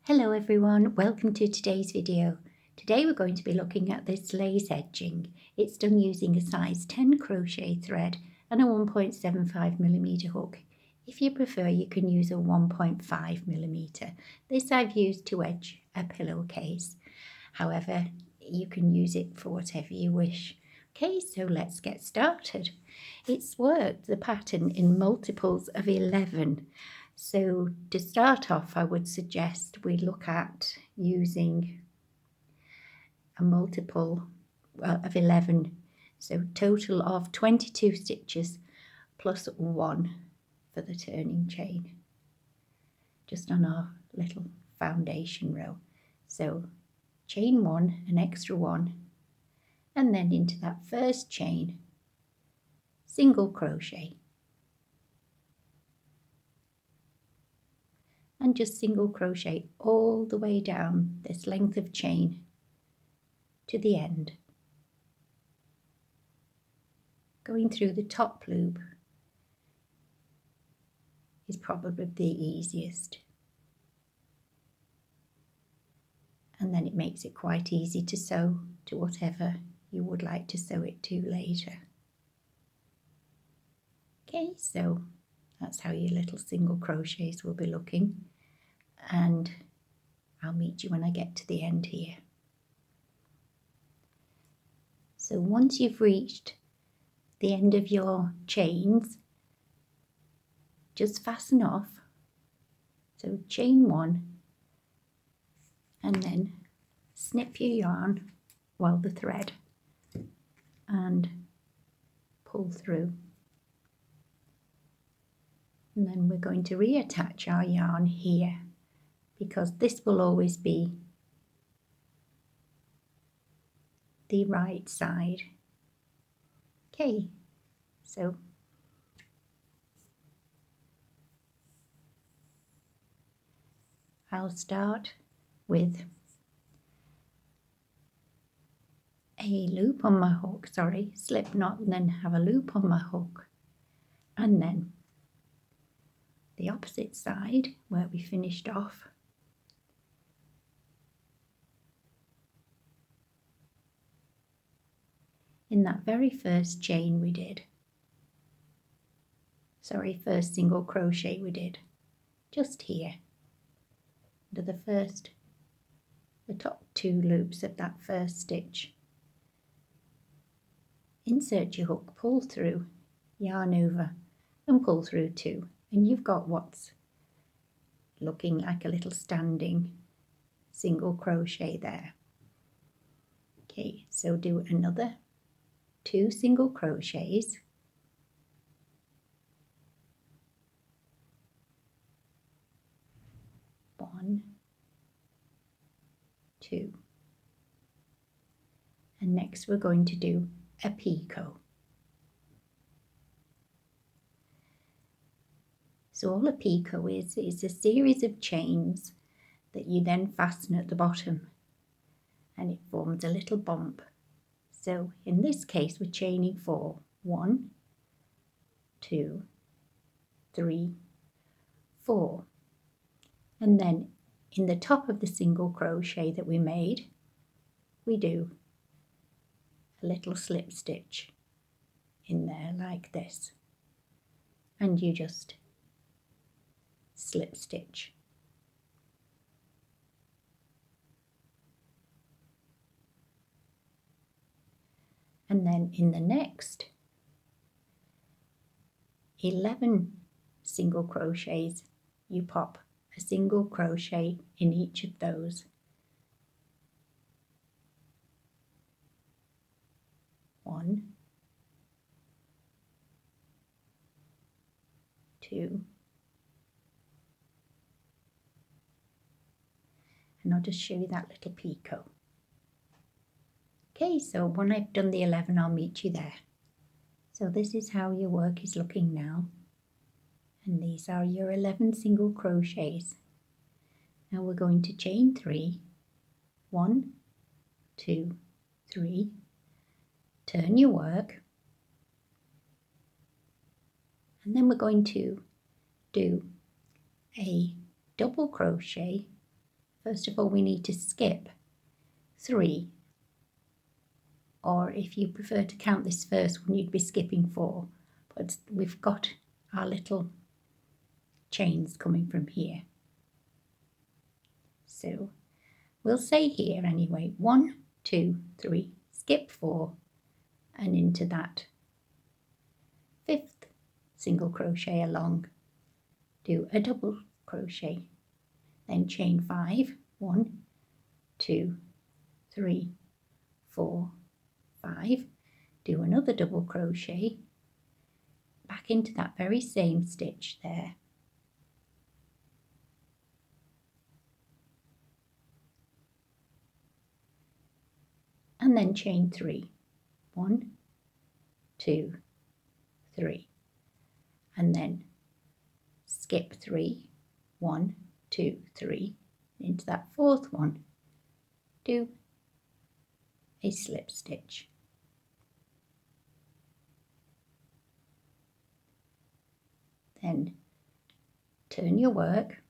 Hello everyone, welcome to today's video. Today we're going to be looking at this lace edging. It's done using a size 10 crochet thread and a 1.75mm hook. If you prefer, you can use a 1.5mm. This I've used to edge a pillowcase. However, you can use it for whatever you wish. Okay, so let's get started. It's worked the pattern in multiples of 11. So to start off, I would suggest we look at using a multiple of 11. So total of 22 stitches plus 1 for the turning chain, just on our little foundation row. So chain 1, an extra 1, and then into that first chain, single crochet. And just single crochet all the way down this length of chain to the end, going through the top loop is probably the easiest, and then it makes it quite easy to sew to whatever you would like to sew it to later. Okay, so that's how your little single crochets will be looking, and I'll meet you when I get to the end here. So once you've reached the end of your chains, just fasten off. So chain 1 and then snip your yarn, well, the thread, and pull through. And then we're going to reattach our yarn here, because this will always be the right side. Okay, so I'll start with a loop on my hook, slip knot, and then have a loop on my hook, and then the opposite side where we finished off, in that very first chain we did, first single crochet we did, just here, under the top 2 loops of that first stitch. Insert your hook, pull through, yarn over, and pull through 2, and you've got what's looking like a little standing single crochet there. Okay, so do another 2 single crochets, one, 2, and next we're going to do a picot. So all a picot is a series of chains that you then fasten at the bottom, and it forms a little bump. So in this case we're chaining 4, 1, 2, 3, 4, and then in the top of the single crochet that we made, we do a little slip stitch in there like this, and you just slip stitch. And then in the next 11 single crochets, you pop a single crochet in each of those. 1, 2, and I'll just show you that little picot. Okay, so when I've done the 11, I'll meet you there. So this is how your work is looking now, and these are your 11 single crochets. Now we're going to chain 3, 1, 2, 3, turn your work, and then we're going to do a double crochet First of all, we need to skip 3, or if you prefer to count this first one, you'd be skipping 4, but we've got our little chains coming from here. So we'll say here anyway, 1, 2, 3, skip 4, and into that 5th single crochet along, do a double crochet, then chain 5, 1, 2, 3, 4, 5, do another double crochet back into that very same stitch there, and then chain 3, 1, 2, 3, and then skip 3, 1, 2, 3, into that 4th one, do a slip stitch. Then turn your work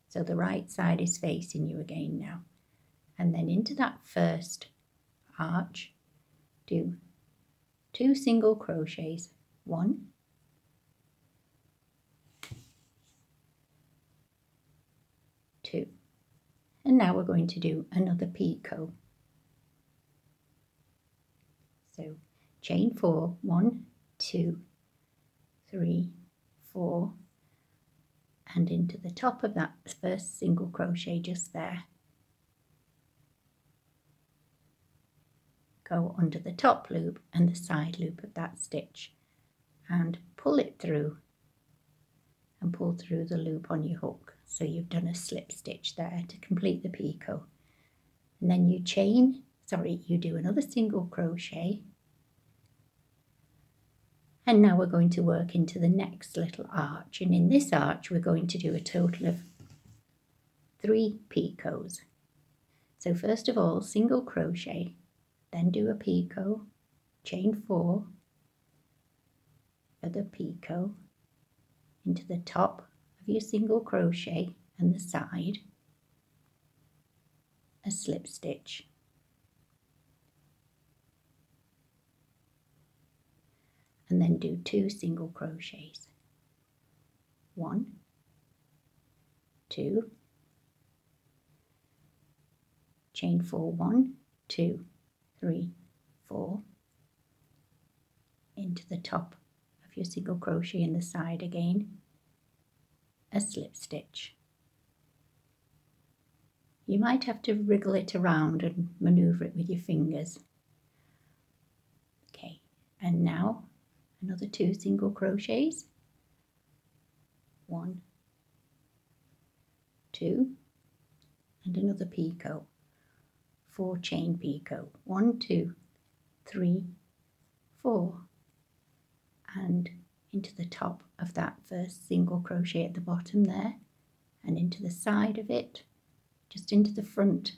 so the right side is facing you again now, and then into that first arch do 2 single crochets, 1, 2, and now we're going to do another picot. So chain 4, 1, 2, 3, 4, and into the top of that first single crochet just there, go under the top loop and the side loop of that stitch and pull it through and pull through the loop on your hook. So you've done a slip stitch there to complete the picot, and then you you do another single crochet, and now we're going to work into the next little arch, and in this arch we're going to do a total of 3 picots. So first of all, single crochet, then do a picot, chain 4 for the picot, into the top of your single crochet and the side, a slip stitch, and then do 2 single crochets, 1, 2, chain 4, 1, 2, 3, 4, into the top of your single crochet in the side again, a slip stitch. You might have to wriggle it around and maneuver it with your fingers. Okay, and now another 2 single crochets, 1, 2, and another picot, 4 chain picot, 1, 2, 3, 4, and into the top of that first single crochet at the bottom there, and into the side of it, just into the front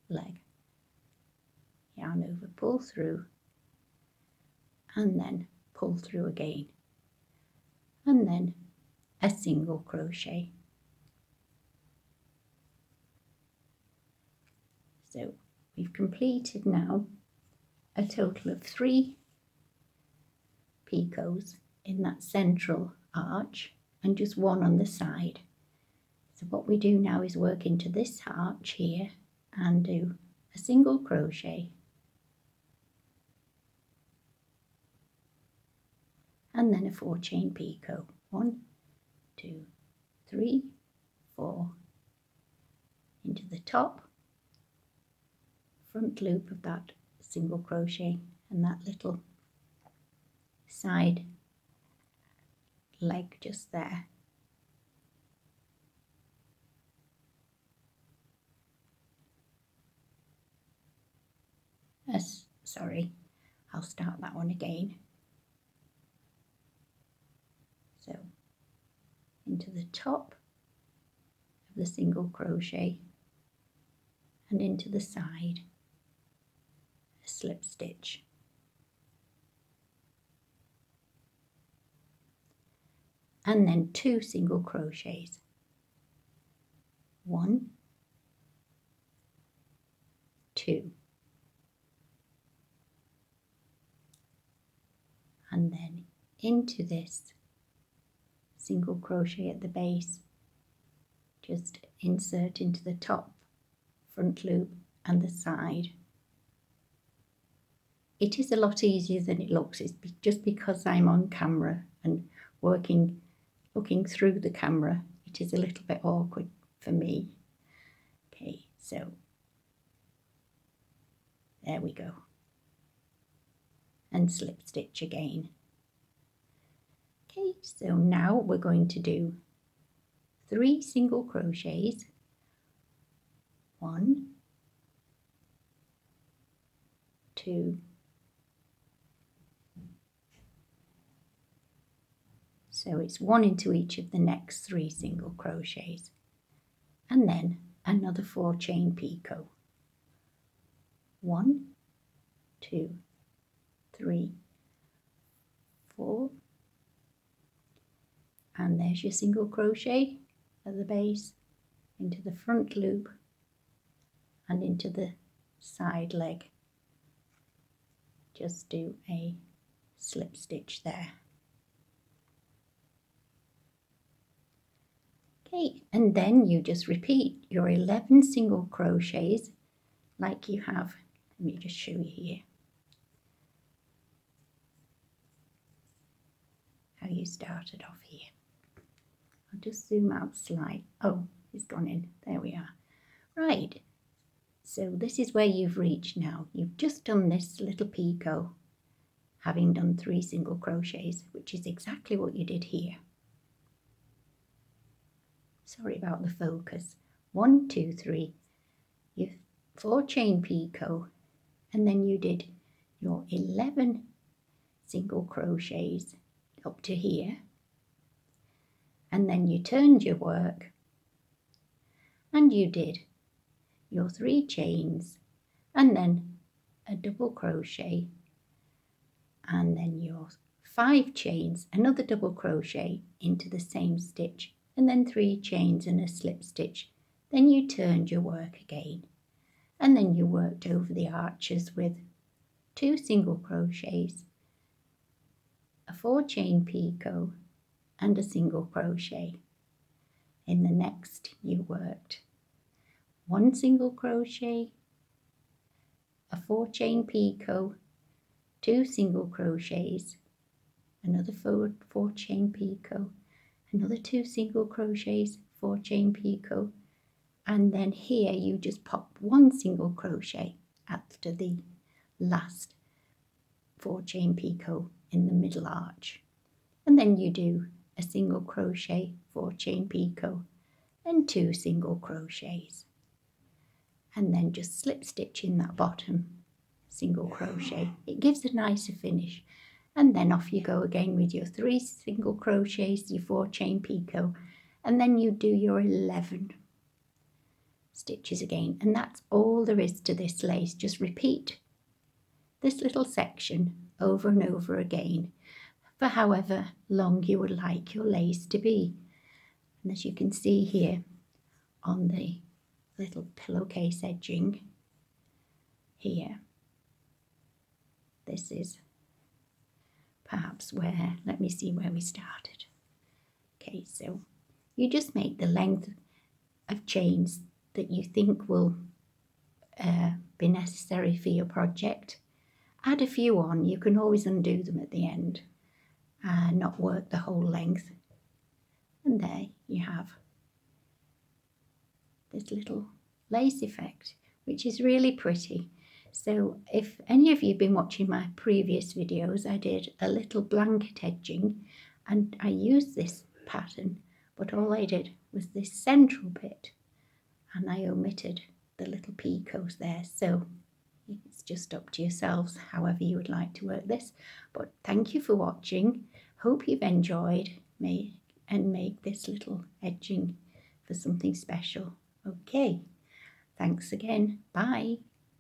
leg, yarn over, pull through, and then pull through again, and then a single crochet. So we've completed now a total of 3 picots in that central arch and just 1 on the side. So what we do now is work into this arch here and do a single crochet, and then a 4 chain picot, 1, 2, 3, 4, into the top front loop of that single crochet and that little side leg just there. Sorry, I'll start that one again. So into the top of the single crochet and into the side, a slip stitch, and then 2 single crochets. 1, 2, and then into this single crochet at the base, just insert into the top front loop and the side. It is a lot easier than it looks. It's just because I'm on camera and looking through the camera, it is a little bit awkward for me. Okay, so there we go. And slip stitch again. Okay, so now we're going to do 3 single crochets. 1, 2, so it's 1 into each of the next 3 single crochets, and then another 4 chain picot. 1, 2, 3, 4, and there's your single crochet at the base, into the front loop and into the side leg. Just do a slip stitch there. Okay, and then you just repeat your 11 single crochets like you have. Let me just show you here how you started off here. I'll just zoom out slightly. Oh, it's gone in. There we are. Right, so this is where you've reached now. You've just done this little picot, having done 3 single crochets, which is exactly what you did here. Sorry about the focus. 1, 2, 3, you 4 chain picot, and then you did your 11 single crochets up to here, and then you turned your work and you did your 3 chains and then a double crochet, and then your 5 chains, another double crochet into the same stitch, and then 3 chains and a slip stitch. Then you turned your work again, and then you worked over the arches with 2 single crochets, a 4 chain picot and a single crochet. In the next you worked 1 single crochet, a 4 chain picot, 2 single crochets, another 4 chain picot, another 2 single crochets, 4 chain picot, and then here you just pop 1 single crochet after the last 4 chain picot in the middle arch, and then you do a single crochet, 4 chain picot and 2 single crochets, and then just slip stitch in that bottom single crochet. It gives a nicer finish, and then off you go again with your 3 single crochets, your 4 chain picot, and then you do your 11 stitches again. And that's all there is to this lace. Just repeat this little section over and over again for however long you would like your lace to be. And as you can see here on the little pillowcase edging here, this is perhaps where, let me see where we started. Okay, so you just make the length of chains that you think will be necessary for your project. Add a few on. You can always undo them at the end and not work the whole length. And there you have this little lace effect, which is really pretty. So if any of you have been watching my previous videos, I did a little blanket edging and I used this pattern, but all I did was this central bit and I omitted the little picots there. So it's just up to yourselves however you would like to work this. But thank you for watching. Hope you've enjoyed me and make this little edging for something special. Okay, thanks again. Bye.